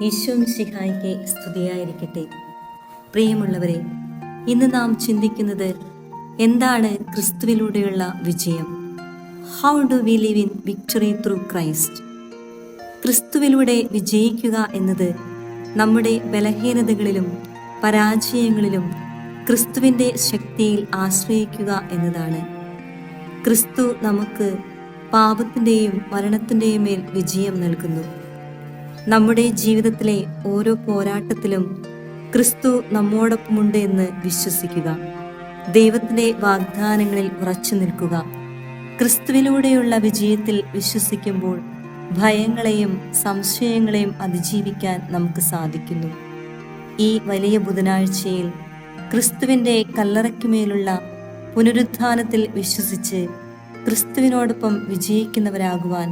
ഈശോ മിശിഹായ്ക്ക് സ്തുതിയായിരിക്കട്ടെ. പ്രിയമുള്ളവരെ, ഇന്ന് നാം ചിന്തിക്കുന്നത് എന്താണ് ക്രിസ്തുവിലൂടെയുള്ള വിജയം? How do we live in victory through Christ? ക്രിസ്തുവിലൂടെ വിജയിക്കുക എന്നത് നമ്മുടെ ബലഹീനതകളിലും പരാജയങ്ങളിലും ക്രിസ്തുവിൻ്റെ ശക്തിയിൽ ആശ്രയിക്കുക എന്നതാണ്. ക്രിസ്തു നമുക്ക് പാപത്തിൻ്റെയും മരണത്തിൻ്റെയും മേൽ വിജയം നൽകുന്നു. നമ്മുടെ ജീവിതത്തിലെ ഓരോ പോരാട്ടത്തിലും ക്രിസ്തു നമ്മോടൊപ്പമുണ്ട് എന്ന് വിശ്വസിക്കുക. ദൈവത്തിൻ്റെ വാഗ്ദാനങ്ങളിൽ ഉറച്ചു നിൽക്കുക. ക്രിസ്തുവിലൂടെയുള്ള വിജയത്തിൽ വിശ്വസിക്കുമ്പോൾ ഭയങ്ങളെയും സംശയങ്ങളെയും അതിജീവിക്കാൻ നമുക്ക് സാധിക്കുന്നു. ഈ വലിയ ബുധനാഴ്ചയിൽ ക്രിസ്തുവിൻ്റെ കല്ലറയ്ക്കുമേലുള്ള പുനരുത്ഥാനത്തിൽ വിശ്വസിച്ച് ക്രിസ്തുവിനോടൊപ്പം വിജയിക്കുന്നവരാകുവാൻ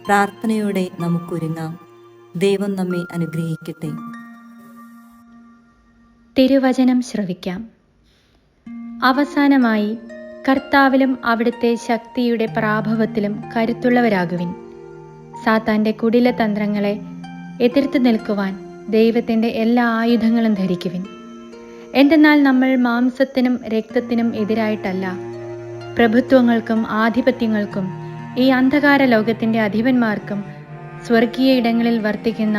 പ്രാർത്ഥനയോടെ നമുക്കൊരുങ്ങാം. ദൈവം നമ്മെ അനുഗ്രഹിക്കട്ടെ. തിരുവചനം ശ്രവിക്കാം. അവസാനമായി, കർത്താവിലും അവിടുത്തെ ശക്തിയുടെ പ്രാഭവത്തിലും കരുത്തുള്ളവരാകുവിൻ. സാത്താൻ്റെ കുടില തന്ത്രങ്ങളെ എതിർത്ത് നിൽക്കുവാൻ ദൈവത്തിൻ്റെ എല്ലാ ആയുധങ്ങളും ധരിക്കുവിൻ. എന്തെന്നാൽ നമ്മൾ മാംസത്തിനും രക്തത്തിനും എതിരായിട്ടല്ല, പ്രഭുത്വങ്ങൾക്കും ആധിപത്യങ്ങൾക്കും ഈ അന്ധകാര ലോകത്തിൻ്റെ അധിപന്മാർക്കും സ്വർഗീയ ഇടങ്ങളിൽ വർത്തിക്കുന്ന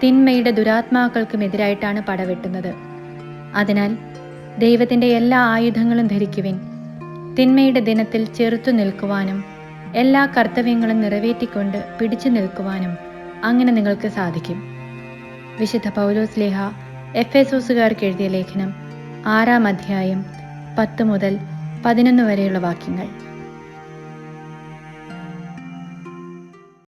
തിന്മയുടെ ദുരാത്മാക്കൾക്കുമെതിരായിട്ടാണ് പടവെട്ടുന്നത്. അതിനാൽ ദൈവത്തിൻ്റെ എല്ലാ ആയുധങ്ങളും ധരിക്കുവിൻ. തിന്മയുടെ ദിനത്തിൽ ചെറുത്തു നിൽക്കുവാനും എല്ലാ കർത്തവ്യങ്ങളും നിറവേറ്റിക്കൊണ്ട് പിടിച്ചു നിൽക്കുവാനും അങ്ങനെ നിങ്ങൾക്ക് സാധിക്കും. വിശുദ്ധ പൗലോസ്ലീഹ എഫേസോസുകാർക്ക് എഴുതിയ ലേഖനം 6-ാം അധ്യായം 10 മുതൽ 11 വരെയുള്ള വാക്യങ്ങൾ.